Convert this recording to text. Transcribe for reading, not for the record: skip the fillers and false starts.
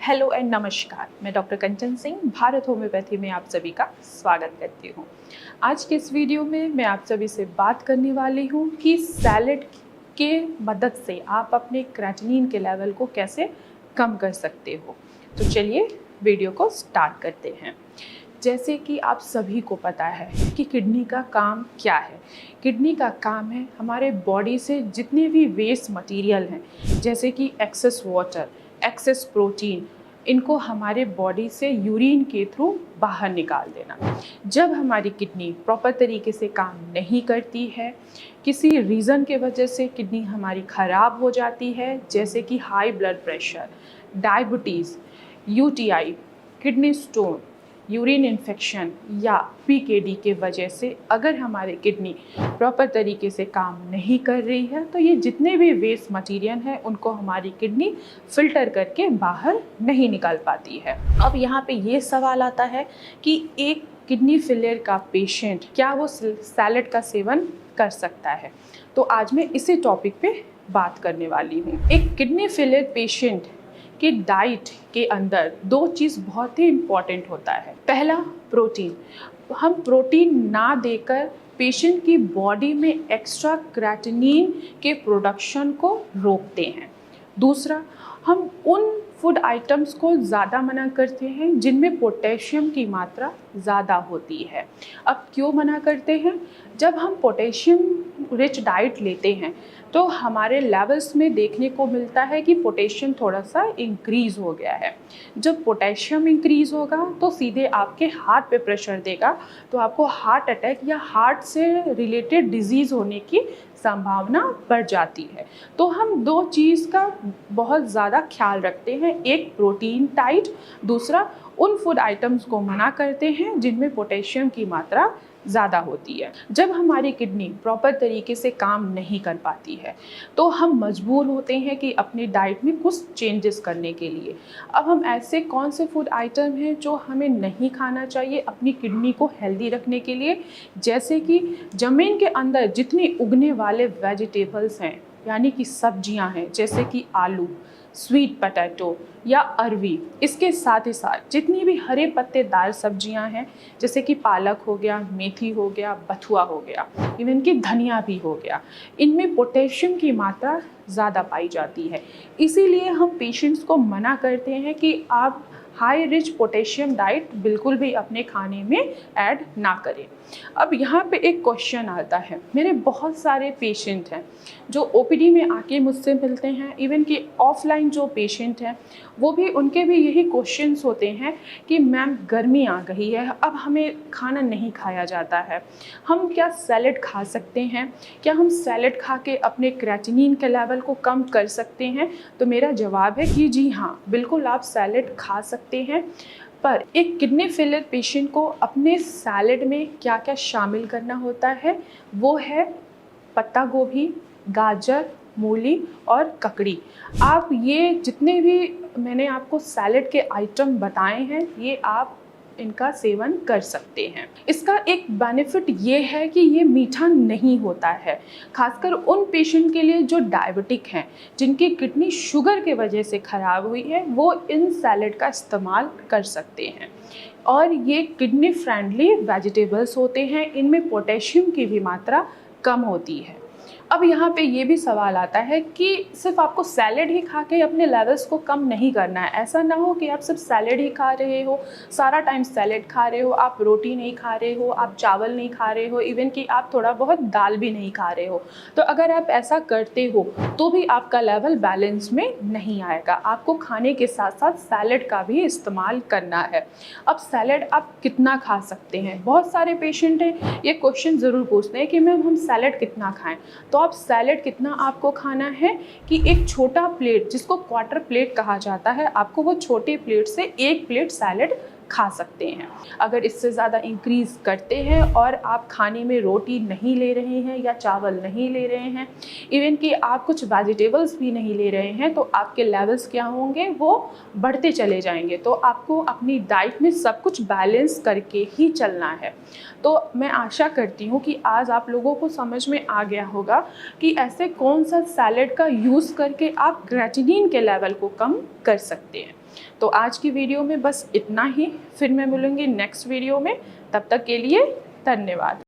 Hello and नमस्कार। मैं doctor कंचन Singh Bharat homeopathy में आप सभी का स्वागत करती हूँ। आज के इस वीडियो में मैं आप सभी से बात करने वाली हूँ कि सैलेड के मदद से आप अपने क्रेटिनिन के लेवल को कैसे कम कर सकते हो। तो चलिए वीडियो को स्टार्ट करते हैं। जैसे कि आप सभी को पता है कि किडनी का काम क्या है। किडनी का काम है हमारे बॉडी से जितने भी वेस्ट मटेरियल हैं, जैसे कि एक्सेस वाटर, एक्सेस प्रोटीन, इनको हमारे बॉडी से यूरिन के थ्रू बाहर निकाल देना। जब हमारी किडनी प्रॉपर तरीके से काम नहीं करती है, किसी रीज़न के वजह से किडनी हमारी ख़राब हो जाती है, जैसे कि high blood pressure, diabetes, UTI, kidney stone, urine infection या पीकेडी के वजह से अगर हमारी किडनी प्रॉपर तरीके से काम नहीं कर रही है, तो ये जितने भी वेस्ट मटेरियल हैं उनको हमारी किडनी फिल्टर करके बाहर नहीं निकाल पाती है। अब यहाँ पे ये सवाल आता है कि एक किडनी फेलियर का पेशेंट क्या वो सैलेड का सेवन कर सकता है। तो आज मैं इसी टॉपिक पे बात करने वाली हूँ। एक किडनी फेलियर पेशेंट कि डाइट के अंदर दो चीज़ बहुत ही इम्पॉर्टेंट होता है। पहला, प्रोटीन। हम प्रोटीन ना देकर पेशेंट की बॉडी में एक्स्ट्रा क्रेटिनिन के प्रोडक्शन को रोकते हैं। दूसरा, हम उन फूड आइटम्स को ज़्यादा मना करते हैं जिनमें पोटेशियम की मात्रा ज़्यादा होती है। अब क्यों मना करते हैं? जब हम पोटेशियम रिच डाइट लेते हैं तो हमारे लेवल्स में देखने को मिलता है कि पोटेशियम थोड़ा सा इंक्रीज़ हो गया है। जब पोटेशियम इंक्रीज़ होगा तो सीधे आपके हार्ट पे प्रेशर देगा, तो आपको हार्ट अटैक या हार्ट से रिलेटेड डिजीज़ होने की संभावना बढ़ जाती है। तो हम दो चीज़ का बहुत ज़्यादा ख्याल रखते हैं। एक, प्रोटीन डाइट। दूसरा, उन फूड आइटम्स को मना करते हैं जिनमें पोटेशियम की मात्रा ज़्यादा होती है। जब हमारी किडनी प्रॉपर तरीके से काम नहीं कर पाती है तो हम मजबूर होते हैं कि अपनी डाइट में कुछ चेंजेस करने के लिए। अब हम ऐसे कौन से फूड आइटम हैं जो हमें नहीं खाना चाहिए अपनी किडनी को हेल्दी रखने के लिए? जैसे कि ज़मीन के अंदर जितनी उगने वाले वेजिटेबल्स हैं, यानी कि सब्जियां हैं, जैसे कि आलू, स्वीट पोटैटो या अरवी। इसके साथ ही साथ जितनी भी हरे पत्तेदार सब्जियां हैं, जैसे कि पालक हो गया, मेथी हो गया, बथुआ हो गया, इवन कि धनिया भी हो गया, इनमें पोटेशियम की मात्रा ज़्यादा पाई जाती है। इसीलिए हम पेशेंट्स को मना करते हैं कि आप हाई रिच पोटेशियम डाइट बिल्कुल भी अपने खाने में ऐड ना करें। अब यहाँ पे एक क्वेश्चन आता है। मेरे बहुत सारे पेशेंट हैं जो ओपीडी में आके मुझसे मिलते हैं, इवन कि ऑफलाइन जो पेशेंट हैं वो भी, उनके भी यही क्वेश्चंस होते हैं कि मैम गर्मी आ गई है, अब हमें खाना नहीं खाया जाता है, हम क्या सैलेड खा सकते हैं? क्या हम सैलेड खा के अपने क्रेटिनिन के लेवल को कम कर सकते हैं? तो मेरा जवाब है कि जी हाँ, बिल्कुल आप सैलेड खा सकते हैं। पर एक किडनी फेलियर पेशेंट को अपने सैलेड में क्या क्या शामिल करना होता है, वो है पत्ता गोभी, गाजर, मूली और ककड़ी। आप ये जितने भी मैंने आपको सैलेड के आइटम बताए हैं, ये आप इनका सेवन कर सकते हैं। इसका एक बेनिफिट ये है कि ये मीठा नहीं होता है, खासकर उन पेशेंट के लिए जो डायबिटिक हैं, जिनकी किडनी शुगर के वजह से ख़राब हुई है, वो इन सैलेड का इस्तेमाल कर सकते हैं। और ये किडनी फ्रेंडली वेजिटेबल्स होते हैं, इनमें पोटेशियम की भी मात्रा कम होती है। अब यहाँ पे ये भी सवाल आता है कि सिर्फ आपको सैलेड ही खा के अपने लेवल्स को कम नहीं करना है। ऐसा ना हो कि आप सिर्फ सैलेड ही खा रहे हो, सारा टाइम सैलेड खा रहे हो, आप रोटी नहीं खा रहे हो, आप चावल नहीं खा रहे हो, इवन कि आप थोड़ा बहुत दाल भी नहीं खा रहे हो। तो अगर आप ऐसा करते हो तो भी आपका लेवल बैलेंस में नहीं आएगा। आपको खाने के साथ साथ सैलेड का भी इस्तेमाल करना है। अब सैलेड आप कितना खा सकते हैं? बहुत सारे पेशेंट हैं ये क्वेश्चन ज़रूर पूछते हैं कि मैम हम सैलेड कितना खाएँ। तो आप सैलेड कितना आपको खाना है कि एक छोटा प्लेट, जिसको क्वार्टर प्लेट कहा जाता है, आपको वो छोटे प्लेट से एक प्लेट सैलेड खा सकते हैं। अगर इससे ज़्यादा इंक्रीज़ करते हैं और आप खाने में रोटी नहीं ले रहे हैं या चावल नहीं ले रहे हैं, इवन कि आप कुछ वेजिटेबल्स भी नहीं ले रहे हैं, तो आपके लेवल्स क्या होंगे? वो बढ़ते चले जाएंगे। तो आपको अपनी डाइट में सब कुछ बैलेंस करके ही चलना है। तो मैं आशा करती हूँ कि आज आप लोगों को समझ में आ गया होगा कि ऐसे कौन सा सैलेड का यूज़ करके आप क्रेटिनिन के लेवल को कम कर सकते हैं। तो आज की वीडियो में बस इतना ही, फिर मैं मिलूँगी नेक्स्ट वीडियो में। तब तक के लिए धन्यवाद।